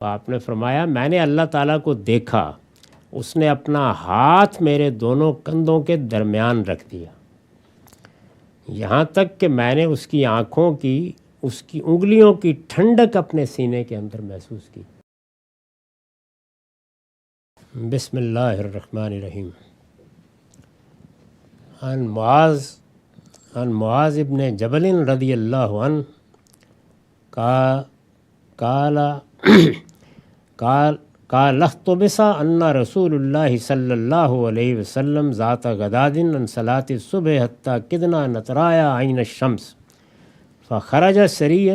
تو آپ نے فرمایا میں نے اللہ تعالیٰ کو دیکھا، اس نے اپنا ہاتھ میرے دونوں کندھوں کے درمیان رکھ دیا، یہاں تک کہ میں نے اس کی آنکھوں کی، اس کی انگلیوں کی ٹھنڈک اپنے سینے کے اندر محسوس کی۔ بسم اللہ الرحمن الرحیم۔ عن معاذ ابن جبل رضی اللہ عنہ قال احتبس ان رسول اللہ صلی اللہ علیہ وسلم ذات غداد عن صلاة الصبح حتى کدنا نترایا عین الشمس فخرج سریا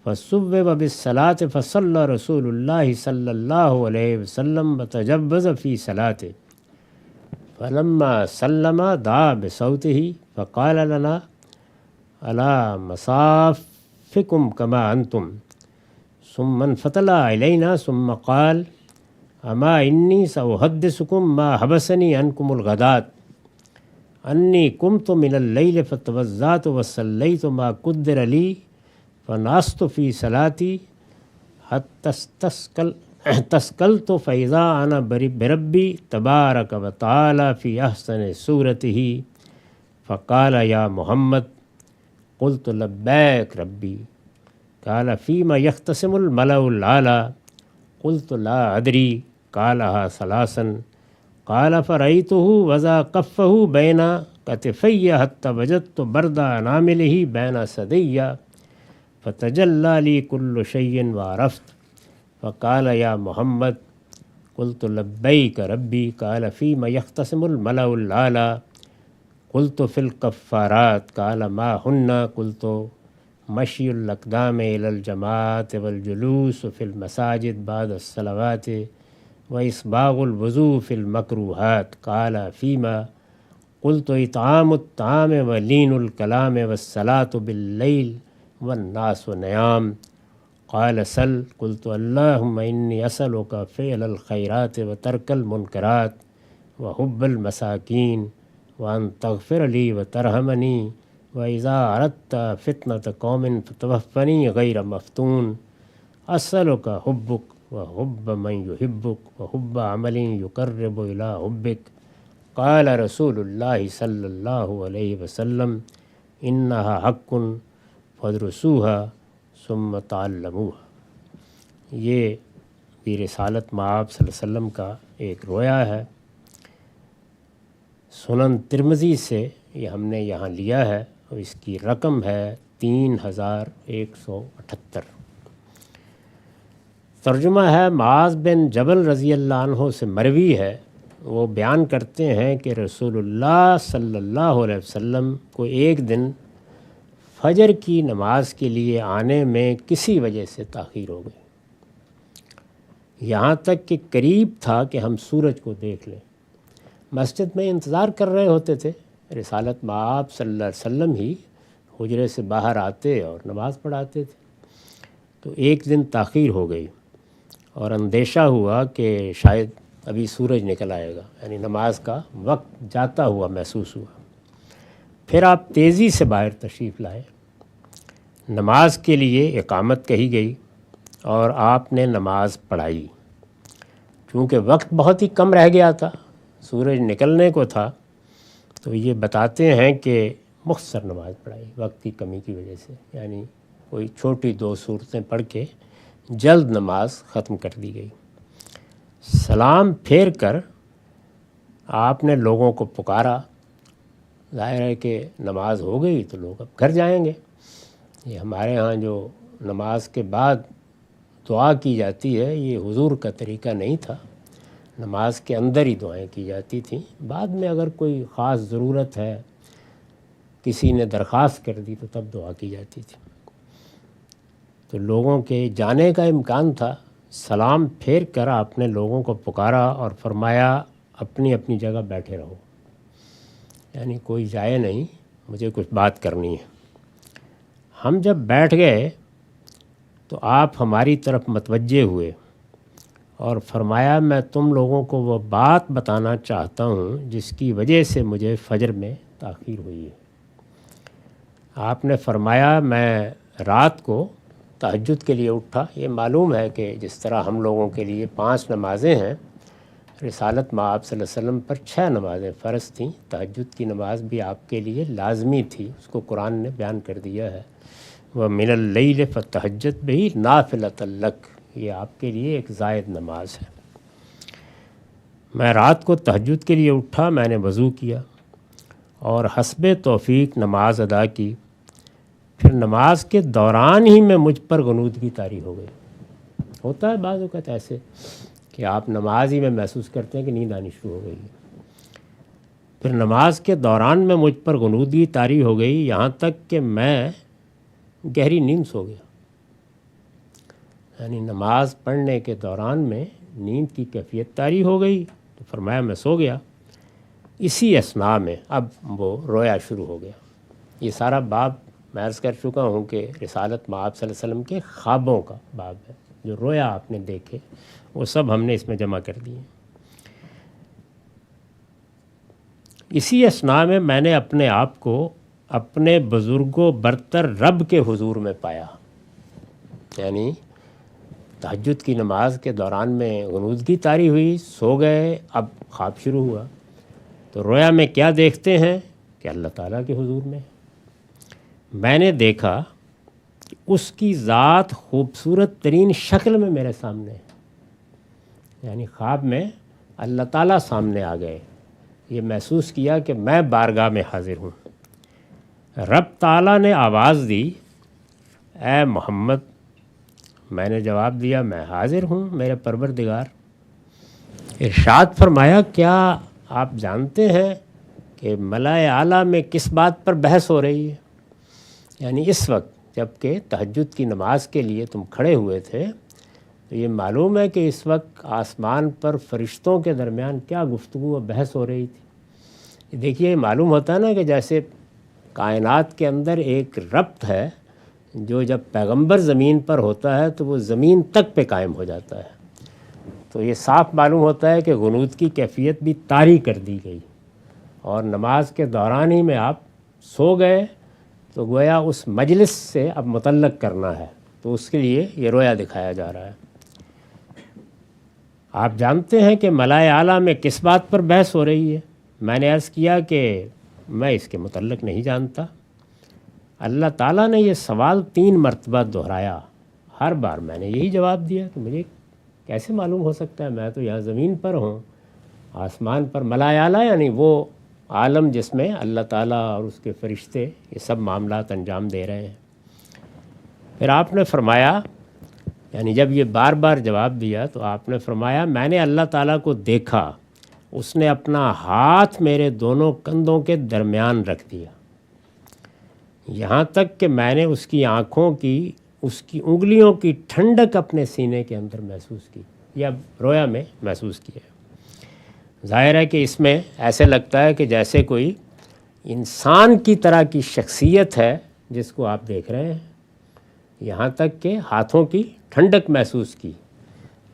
فصوب بالصلاة فصلى رسول اللہ صلی اللہ علیہ وسلم وتجوز فی صلاته فلما سلم دعا بصوته فقال لنا الا مصافكم كما انتم ثم انفتل إلينا ثم قال اما انی سأحدثكم ما حبسني عنكم الغداة انی قمت من الليل فتوضأت وصليت ما قدر لي فناست في صلاتي حتى استسقلت فإذا أنا بربي تبارك وتعالى في أحسن صورته فقال يا محمد قلت لبيك ربي قال فيما يختصم الملأ الأعلى قلت لا أدري قالها ثلاثا قال فرأيته وضع كفه بين كتفي حتى وجدت برد أنامله بين ثدي فتجلى لي كل شيء وعرفت فقال يا محمد قلت لبيك ربي قال فيما يختصم الملأ الأعلى قلت في الكفارات قال ما هن قلت مشي الأقدام إلى الجماعة والجلوس في المساجد بعد الصلوات وإسباغ الوضوء في المكروهات قال فيما قلت إطعام الطعام ولين الكلام والصلاة بالليل والناس نيام قال سل قلت اللهم إني أسألك فعل الخيرات وترك المنكرات وحب المساكين وأن تغفر لي وترحمني وإذا أردت فتنة قوم فتوفني غير مفتون أسألك حبك وحب من يحبك وحب عمل يقرب إلى حبك قال رسول الله صلى الله عليه وسلم إنها حق فادرسوها ثم تعلموها۔ یہ بھی رسالت مآب صلی اللہ علیہ وسلم کا ایک رویا ہے، سنن ترمذی سے یہ ہم نے یہاں لیا ہے اور اس کی رقم ہے 3178۔ ترجمہ ہے معاذ بن جبل رضی اللہ عنہ سے مروی ہے، وہ بیان کرتے ہیں کہ رسول اللہ صلی اللہ علیہ وسلم کو ایک دن فجر کی نماز کے لیے آنے میں کسی وجہ سے تاخیر ہو گئی، یہاں تک کہ قریب تھا کہ ہم سورج کو دیکھ لیں۔ مسجد میں انتظار کر رہے ہوتے تھے، رسالت مآب صلی اللہ علیہ وسلم ہی حجرے سے باہر آتے اور نماز پڑھاتے تھے، تو ایک دن تاخیر ہو گئی اور اندیشہ ہوا کہ شاید ابھی سورج نکل آئے گا، یعنی نماز کا وقت جاتا ہوا محسوس ہوا۔ پھر آپ تیزی سے باہر تشریف لائے، نماز کے لیے اقامت کہی گئی اور آپ نے نماز پڑھائی۔ چونکہ وقت بہت ہی کم رہ گیا تھا، سورج نکلنے کو تھا، تو یہ بتاتے ہیں کہ مختصر نماز پڑھائی وقت کی کمی کی وجہ سے، یعنی کوئی چھوٹی 2 صورتیں پڑھ کے جلد نماز ختم کر دی گئی۔ سلام پھیر کر آپ نے لوگوں کو پکارا، ظاہر ہے کہ نماز ہو گئی تو لوگ اب گھر جائیں گے۔ یہ ہمارے ہاں جو نماز کے بعد دعا کی جاتی ہے، یہ حضور کا طریقہ نہیں تھا، نماز کے اندر ہی دعائیں کی جاتی تھیں، بعد میں اگر کوئی خاص ضرورت ہے، کسی نے درخواست کر دی تو تب دعا کی جاتی تھی۔ تو لوگوں کے جانے کا امکان تھا، سلام پھیر کر آپ نے لوگوں کو پکارا اور فرمایا اپنی اپنی جگہ بیٹھے رہو، یعنی کوئی جائے نہیں، مجھے کچھ بات کرنی ہے۔ ہم جب بیٹھ گئے تو آپ ہماری طرف متوجہ ہوئے اور فرمایا میں تم لوگوں کو وہ بات بتانا چاہتا ہوں جس کی وجہ سے مجھے فجر میں تاخیر ہوئی ہے۔ آپ نے فرمایا میں رات کو تہجد کے لیے اٹھا۔ یہ معلوم ہے کہ جس طرح ہم لوگوں کے لیے 5 نمازیں ہیں، رسالت مآب صلی اللہ علیہ وسلم پر 6 نمازیں فرض تھیں، تہجد کی نماز بھی آپ کے لیے لازمی تھی، اس کو قرآن نے بیان کر دیا ہے، وَمِنَ اللَّيْلِ فَتَہجد بِهِ نَافِلَةً لَكَ، یہ آپ کے لیے ایک زائد نماز ہے۔ میں رات کو تہجد کے لیے اٹھا، میں نے وضو کیا اور حسب توفیق نماز ادا کی، پھر نماز کے دوران ہی میں مجھ پر غنودگی طاری ہو گئی۔ ہوتا ہے بعض اوقات ایسے کہ آپ نماز ہی میں محسوس کرتے ہیں کہ نیند آنی شروع ہو گئی ہے۔ پھر نماز کے دوران میں مجھ پر غنودگی طاری ہو گئی، یہاں تک کہ میں گہری نیند سو گیا۔ یعنی نماز پڑھنے کے دوران میں نیند کی کیفیت طاری ہو گئی، تو فرمایا میں سو گیا۔ اسی اثناء میں اب وہ رویا شروع ہو گیا۔ یہ سارا باب میں عرض کر چکا ہوں کہ رسالت مآب صلی اللہ علیہ وسلم کے خوابوں کا باب ہے، جو رویا آپ نے دیکھے وہ سب ہم نے اس میں جمع کر دیے۔ اسی اثناء میں نے اپنے آپ کو اپنے بزرگ و برتر رب کے حضور میں پایا۔ یعنی تہجد کی نماز کے دوران میں غنودگی طاری ہوئی، سو گئے، اب خواب شروع ہوا، تو رویا میں کیا دیکھتے ہیں کہ اللہ تعالیٰ کے حضور میں نے دیکھا کہ اس کی ذات خوبصورت ترین شکل میں میرے سامنے ہے۔ یعنی خواب میں اللہ تعالیٰ سامنے آ گئے، یہ محسوس کیا کہ میں بارگاہ میں حاضر ہوں۔ رب تعالیٰ نے آواز دی، اے محمد۔ میں نے جواب دیا، میں حاضر ہوں میرے پروردگار۔ ارشاد فرمایا، کیا آپ جانتے ہیں کہ ملائے اعلیٰ میں کس بات پر بحث ہو رہی ہے؟ یعنی اس وقت جب کہ تہجد کی نماز کے لیے تم کھڑے ہوئے تھے، تو یہ معلوم ہے کہ اس وقت آسمان پر فرشتوں کے درمیان کیا گفتگو و بحث ہو رہی تھی۔ دیکھیے، معلوم ہوتا ہے نا کہ جیسے کائنات کے اندر ایک ربط ہے، جو جب پیغمبر زمین پر ہوتا ہے تو وہ زمین تک پہ قائم ہو جاتا ہے۔ تو یہ صاف معلوم ہوتا ہے کہ غنود کی کیفیت بھی طاری کر دی گئی، اور نماز کے دوران ہی میں آپ سو گئے، تو گویا اس مجلس سے اب متعلق کرنا ہے، تو اس کے لیے یہ رویا دکھایا جا رہا ہے۔ آپ جانتے ہیں کہ ملائے اعلیٰ میں کس بات پر بحث ہو رہی ہے؟ میں نے عرض کیا کہ میں اس کے متعلق نہیں جانتا۔ اللہ تعالیٰ نے یہ سوال 3 مرتبہ دہرایا۔ ہر بار میں نے یہی جواب دیا کہ مجھے کیسے معلوم ہو سکتا ہے، میں تو یہاں زمین پر ہوں، آسمان پر ملائے اعلیٰ یعنی وہ عالم جس میں اللہ تعالیٰ اور اس کے فرشتے یہ سب معاملات انجام دے رہے ہیں۔ پھر آپ نے فرمایا، یعنی جب یہ بار بار جواب دیا تو آپ نے فرمایا، میں نے اللہ تعالیٰ کو دیکھا، اس نے اپنا ہاتھ میرے دونوں کندھوں کے درمیان رکھ دیا، یہاں تک کہ میں نے اس کی آنکھوں کی، اس کی انگلیوں کی ٹھنڈک اپنے سینے کے اندر محسوس کی، یا رویا میں محسوس کیا۔ ظاہر ہے کہ اس میں ایسے لگتا ہے کہ جیسے کوئی انسان کی طرح کی شخصیت ہے جس کو آپ دیکھ رہے ہیں، یہاں تک کہ ہاتھوں کی ٹھنڈک محسوس کی،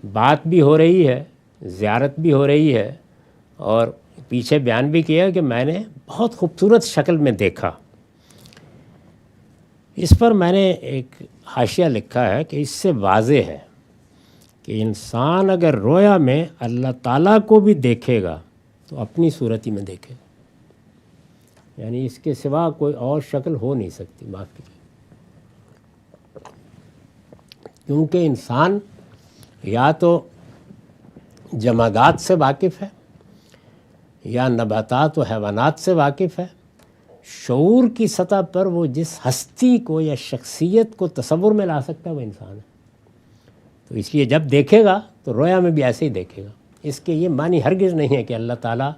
بات بھی ہو رہی ہے، زیارت بھی ہو رہی ہے، اور پیچھے بیان بھی کیا کہ میں نے بہت خوبصورت شکل میں دیکھا۔ اس پر میں نے ایک حاشیہ لکھا ہے کہ اس سے واضح ہے کہ انسان اگر رویا میں اللہ تعالیٰ کو بھی دیکھے گا تو اپنی صورت ہی میں دیکھے گا، یعنی اس کے سوا کوئی اور شکل ہو نہیں سکتی، معاف کیجیے، کیونکہ انسان یا تو جمادات سے واقف ہے، یا نباتات و حیوانات سے واقف ہے۔ شعور کی سطح پر وہ جس ہستی کو یا شخصیت کو تصور میں لا سکتا ہے وہ انسان ہے۔ تو اس لیے جب دیکھے گا تو رویا میں بھی ایسے ہی دیکھے گا۔ اس کے یہ معنی ہرگز نہیں ہے کہ اللہ تعالیٰ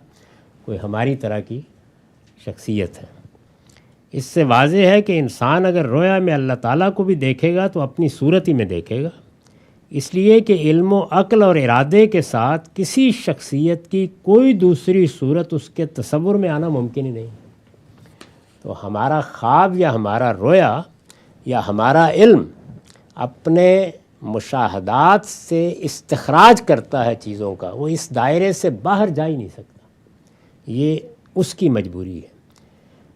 کوئی ہماری طرح کی شخصیت ہے۔ اس سے واضح ہے کہ انسان اگر رویا میں اللہ تعالیٰ کو بھی دیکھے گا تو اپنی صورت ہی میں دیکھے گا، اس لیے کہ علم و عقل اور ارادے کے ساتھ کسی شخصیت کی کوئی دوسری صورت اس کے تصور میں آنا ممکن ہی نہیں۔ تو ہمارا خواب یا ہمارا رویا یا ہمارا علم اپنے مشاہدات سے استخراج کرتا ہے چیزوں کا، وہ اس دائرے سے باہر جا ہی نہیں سکتا، یہ اس کی مجبوری ہے۔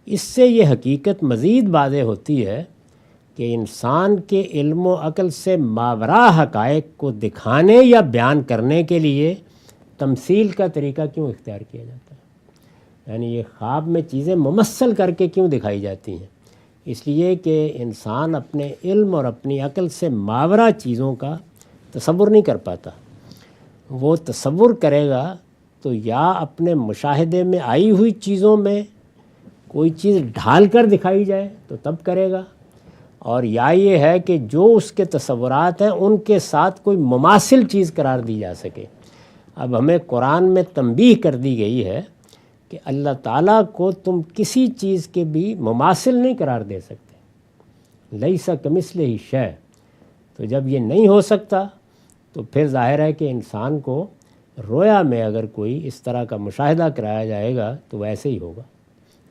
اس سے یہ حقیقت مزید واضح ہوتی ہے کہ انسان کے علم و عقل سے ماوراء حقائق کو دکھانے یا بیان کرنے کے لیے تمثیل کا طریقہ کیوں اختیار کیا جاتا ہے؟ یعنی یہ خواب میں چیزیں ممثل کر کے کیوں دکھائی جاتی ہیں؟ اس لیے کہ انسان اپنے علم اور اپنی عقل سے ماوراء چیزوں کا تصور نہیں کر پاتا۔ وہ تصور کرے گا تو یا اپنے مشاہدے میں آئی ہوئی چیزوں میں کوئی چیز ڈھال کر دکھائی جائے تو تب کرے گا، اور یا یہ ہے کہ جو اس کے تصورات ہیں ان کے ساتھ کوئی مماثل چیز قرار دی جا سکے۔ اب ہمیں قرآن میں تنبیہ کر دی گئی ہے کہ اللہ تعالیٰ کو تم کسی چیز کے بھی مماثل نہیں قرار دے سکتے، لیس کمثلہ شیء۔ تو جب یہ نہیں ہو سکتا تو پھر ظاہر ہے کہ انسان کو رویا میں اگر کوئی اس طرح کا مشاہدہ کرایا جائے گا تو ویسے ہی ہوگا۔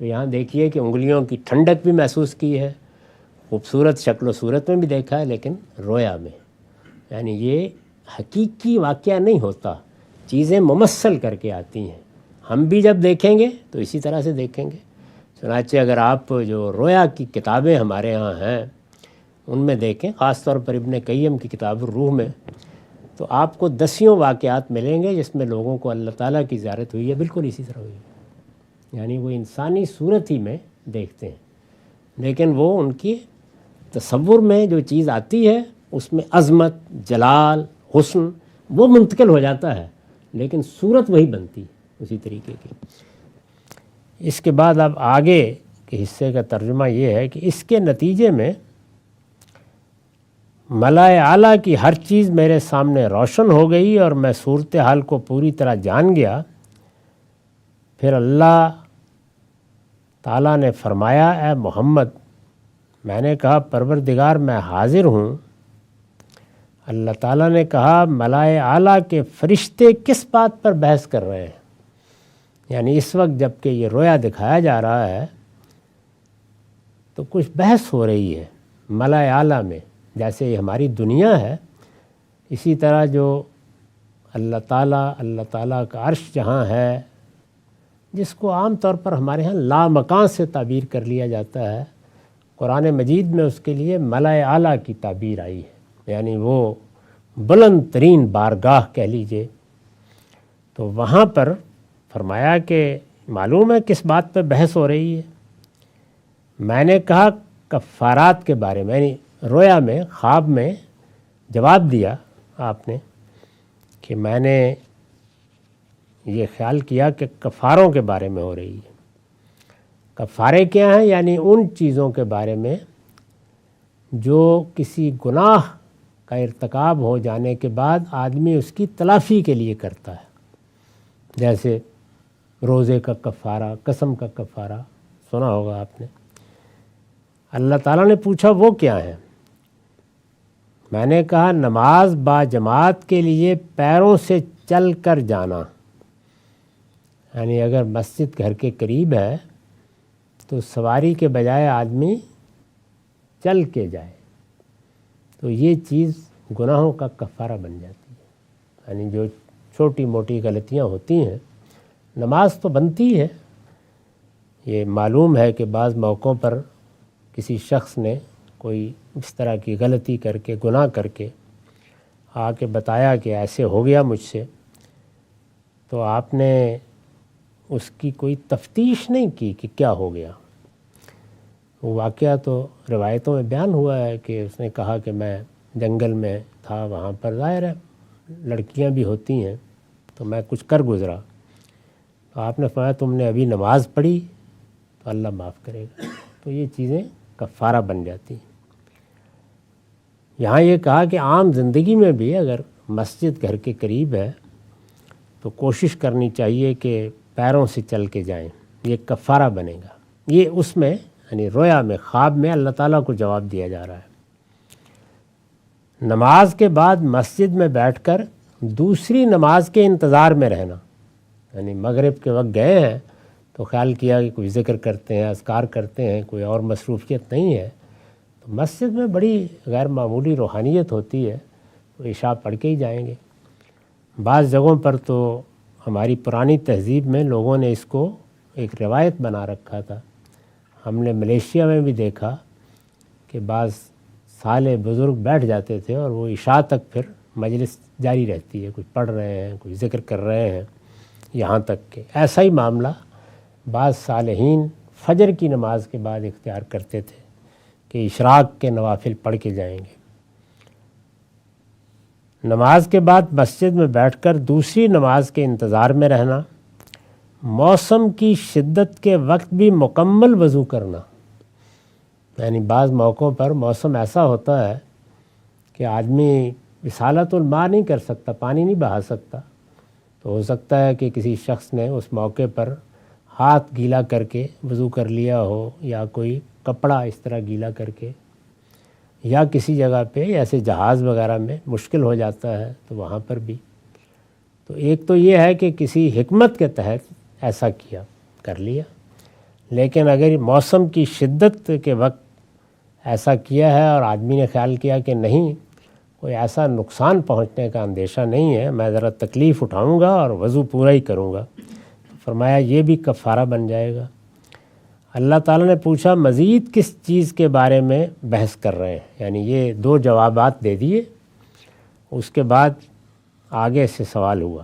تو یہاں دیکھیے کہ انگلیوں کی ٹھنڈک بھی محسوس کی ہے، خوبصورت شکل و صورت میں بھی دیکھا ہے، لیکن رویا میں، یعنی یہ حقیقی واقعہ نہیں ہوتا، چیزیں ممثل کر کے آتی ہیں۔ ہم بھی جب دیکھیں گے تو اسی طرح سے دیکھیں گے۔ چنانچہ اگر آپ جو رویا کی کتابیں ہمارے ہاں ہیں ان میں دیکھیں، خاص طور پر ابن قیم کی کتاب الروح میں، تو آپ کو دسیوں واقعات ملیں گے جس میں لوگوں کو اللہ تعالیٰ کی زیارت ہوئی ہے، بالکل اسی طرح ہوئی ہے، یعنی وہ انسانی صورت ہی میں دیکھتے ہیں، لیکن وہ ان کی تصور میں جو چیز آتی ہے اس میں عظمت، جلال، حسن وہ منتقل ہو جاتا ہے، لیکن صورت وہی بنتی ہے اسی طریقے کی۔ اس کے بعد اب آگے کے حصے کا ترجمہ یہ ہے کہ اس کے نتیجے میں ملائے اعلیٰ کی ہر چیز میرے سامنے روشن ہو گئی اور میں صورتحال کو پوری طرح جان گیا۔ پھر اللہ تعالیٰ نے فرمایا، اے محمد، میں نے کہا پروردگار میں حاضر ہوں۔ اللہ تعالیٰ نے کہا ملائے اعلیٰ کے فرشتے کس بات پر بحث کر رہے ہیں؟ یعنی اس وقت جب کہ یہ رویا دکھایا جا رہا ہے تو کچھ بحث ہو رہی ہے ملائے اعلیٰ میں، جیسے یہ ہماری دنیا ہے، اسی طرح جو اللہ تعالیٰ کا عرش جہاں ہے، جس کو عام طور پر ہمارے ہاں لامکان سے تعبیر کر لیا جاتا ہے، قرآن مجید میں اس کے لیے ملائے اعلیٰ کی تعبیر آئی ہے، یعنی وہ بلند ترین بارگاہ کہہ لیجئے۔ تو وہاں پر فرمایا کہ معلوم ہے کس بات پہ بحث ہو رہی ہے؟ میں نے کہا کفارات کے بارے میں، یعنی رویا میں، خواب میں جواب دیا آپ نے کہ میں نے یہ خیال کیا کہ کفاروں کے بارے میں ہو رہی ہے۔ کفارے کیا ہیں؟ یعنی ان چیزوں کے بارے میں جو کسی گناہ کا ارتکاب ہو جانے کے بعد آدمی اس کی تلافی کے لیے کرتا ہے، جیسے روزے کا کفارہ، قسم کا کفارہ، سنا ہوگا آپ نے۔ اللہ تعالیٰ نے پوچھا وہ کیا ہیں؟ میں نے کہا نماز با جماعت کے لیے پیروں سے چل کر جانا، یعنی اگر مسجد گھر کے قریب ہے تو سواری کے بجائے آدمی چل کے جائے تو یہ چیز گناہوں کا کفارہ بن جاتی ہے۔ یعنی جو چھوٹی موٹی غلطیاں ہوتی ہیں، نماز تو بنتی ہے، یہ معلوم ہے کہ بعض موقعوں پر کسی شخص نے کوئی اس طرح کی غلطی کر کے، گناہ کر کے آ کے بتایا کہ ایسے ہو گیا مجھ سے، تو آپ نے اس کی کوئی تفتیش نہیں کی کہ کیا ہو گیا۔ وہ واقعہ تو روایتوں میں بیان ہوا ہے کہ اس نے کہا کہ میں جنگل میں تھا، وہاں پر ظاہر ہے لڑکیاں بھی ہوتی ہیں، تو میں کچھ کر گزرا، تو آپ نے فرمایا تم نے ابھی نماز پڑھی تو اللہ معاف کرے گا۔ تو یہ چیزیں کفارہ بن جاتی ہیں۔ یہاں یہ کہا کہ عام زندگی میں بھی اگر مسجد گھر کے قریب ہے تو کوشش کرنی چاہیے کہ پیروں سے چل کے جائیں، یہ کفارہ بنے گا۔ یہ اس میں یعنی رویا میں، خواب میں اللہ تعالیٰ کو جواب دیا جا رہا ہے۔ نماز کے بعد مسجد میں بیٹھ کر دوسری نماز کے انتظار میں رہنا، یعنی مغرب کے وقت گئے ہیں تو خیال کیا کہ کوئی ذکر کرتے ہیں، اذکار کرتے ہیں، کوئی اور مصروفیت نہیں ہے، تو مسجد میں بڑی غیر معمولی روحانیت ہوتی ہے، تو عشاء پڑھ کے ہی جائیں گے۔ بعض جگہوں پر تو ہماری پرانی تہذیب میں لوگوں نے اس کو ایک روایت بنا رکھا تھا۔ ہم نے ملیشیا میں بھی دیکھا کہ بعض سالے بزرگ بیٹھ جاتے تھے اور وہ عشاء تک پھر مجلس جاری رہتی ہے، کچھ پڑھ رہے ہیں، کچھ ذکر کر رہے ہیں، یہاں تک کہ ایسا ہی معاملہ بعض صالحین فجر کی نماز کے بعد اختیار کرتے تھے کہ اشراق کے نوافل پڑھ کے جائیں گے۔ نماز کے بعد مسجد میں بیٹھ کر دوسری نماز کے انتظار میں رہنا، موسم کی شدت کے وقت بھی مکمل وضو کرنا، یعنی بعض موقعوں پر موسم ایسا ہوتا ہے کہ آدمی اصالۃ الماء نہیں کر سکتا، پانی نہیں بہا سکتا، تو ہو سکتا ہے کہ کسی شخص نے اس موقع پر ہاتھ گیلا کر کے وضو کر لیا ہو، یا کوئی کپڑا اس طرح گیلا کر کے، یا کسی جگہ پہ ایسے جہاز وغیرہ میں مشکل ہو جاتا ہے تو وہاں پر بھی۔ تو ایک تو یہ ہے کہ کسی حکمت کے تحت ایسا کیا، کر لیا، لیکن اگر موسم کی شدت کے وقت ایسا کیا ہے اور آدمی نے خیال کیا کہ نہیں کوئی ایسا نقصان پہنچنے کا اندیشہ نہیں ہے، میں ذرا تکلیف اٹھاؤں گا اور وضو پورا ہی کروں گا، تو فرمایا یہ بھی کفارہ بن جائے گا۔ اللہ تعالیٰ نے پوچھا مزید کس چیز کے بارے میں بحث کر رہے ہیں، یعنی یہ دو جوابات دے دیے، اس کے بعد آگے سے سوال ہوا۔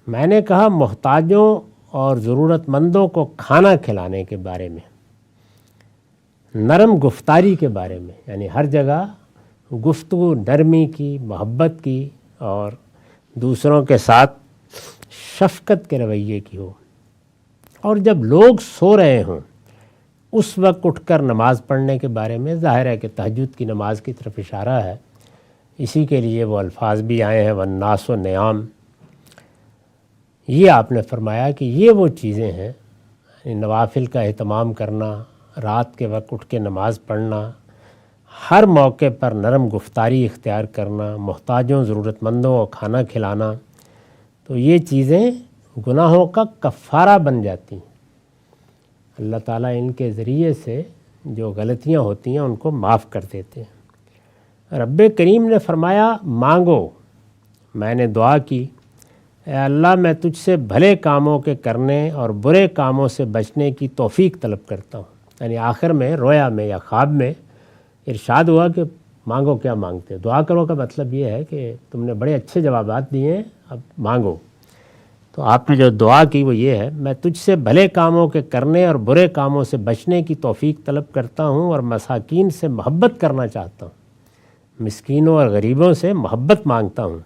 میں نے کہا محتاجوں اور ضرورت مندوں کو کھانا کھلانے کے بارے میں، نرم گفتاری کے بارے میں، یعنی ہر جگہ گفتگو نرمی کی، محبت کی اور دوسروں کے ساتھ شفقت کے رویے کی ہو، اور جب لوگ سو رہے ہوں اس وقت اٹھ کر نماز پڑھنے کے بارے میں۔ ظاہر ہے کہ تہجد کی نماز کی طرف اشارہ ہے، اسی کے لیے وہ الفاظ بھی آئے ہیں والناس نیام۔ یہ آپ نے فرمایا کہ یہ وہ چیزیں ہیں، نوافل کا اہتمام کرنا، رات کے وقت اٹھ کے نماز پڑھنا، ہر موقع پر نرم گفتاری اختیار کرنا، محتاجوں ضرورت مندوں کو کھانا کھلانا، تو یہ چیزیں گناہوں کا کفارہ بن جاتی ہیں۔ اللہ تعالیٰ ان کے ذریعے سے جو غلطیاں ہوتی ہیں ان کو معاف کر دیتے ہیں۔ رب کریم نے فرمایا مانگو، میں نے دعا کی اے اللہ میں تجھ سے بھلے کاموں کے کرنے اور برے کاموں سے بچنے کی توفیق طلب کرتا ہوں۔ یعنی آخر میں رویا میں یا خواب میں ارشاد ہوا کہ مانگو، کیا مانگتے ہو؟ دعا کرو کا مطلب یہ ہے کہ تم نے بڑے اچھے جوابات دیے ہیں، اب مانگو۔ تو آپ نے جو دعا کی وہ یہ ہے میں تجھ سے بھلے کاموں کے کرنے اور برے کاموں سے بچنے کی توفیق طلب کرتا ہوں، اور مساکین سے محبت کرنا چاہتا ہوں، مسکینوں اور غریبوں سے محبت مانگتا ہوں،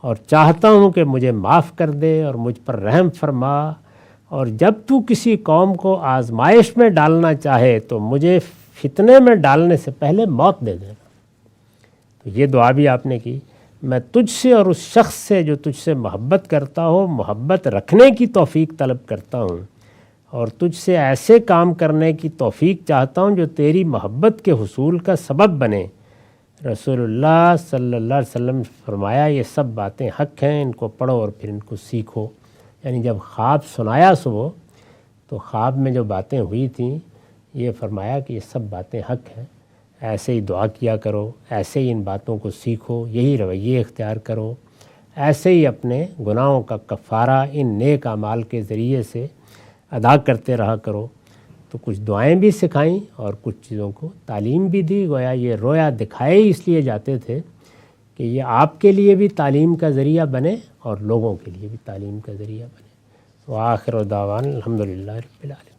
اور چاہتا ہوں کہ مجھے معاف کر دے اور مجھ پر رحم فرما، اور جب تو کسی قوم کو آزمائش میں ڈالنا چاہے تو مجھے فتنے میں ڈالنے سے پہلے موت دے دینا۔ تو یہ دعا بھی آپ نے کی۔ میں تجھ سے اور اس شخص سے جو تجھ سے محبت کرتا ہو محبت رکھنے کی توفیق طلب کرتا ہوں، اور تجھ سے ایسے کام کرنے کی توفیق چاہتا ہوں جو تیری محبت کے حصول کا سبب بنے۔ رسول اللہ صلی اللہ علیہ وسلم نے فرمایا یہ سب باتیں حق ہیں، ان کو پڑھو اور پھر ان کو سیکھو۔ یعنی جب خواب سنایا صبح تو خواب میں جو باتیں ہوئی تھیں یہ فرمایا کہ یہ سب باتیں حق ہیں، ایسے ہی دعا کیا کرو، ایسے ہی ان باتوں کو سیکھو، یہی رویے اختیار کرو، ایسے ہی اپنے گناہوں کا کفارہ ان نیک اعمال کے ذریعے سے ادا کرتے رہا کرو۔ تو کچھ دعائیں بھی سکھائیں اور کچھ چیزوں کو تعلیم بھی دی۔ گویا یہ رویا دکھائے اس لیے جاتے تھے کہ یہ آپ کے لیے بھی تعلیم کا ذریعہ بنے اور لوگوں کے لیے بھی تعلیم کا ذریعہ بنے۔ وآخر دعوانا الحمدللہ رب العالمین۔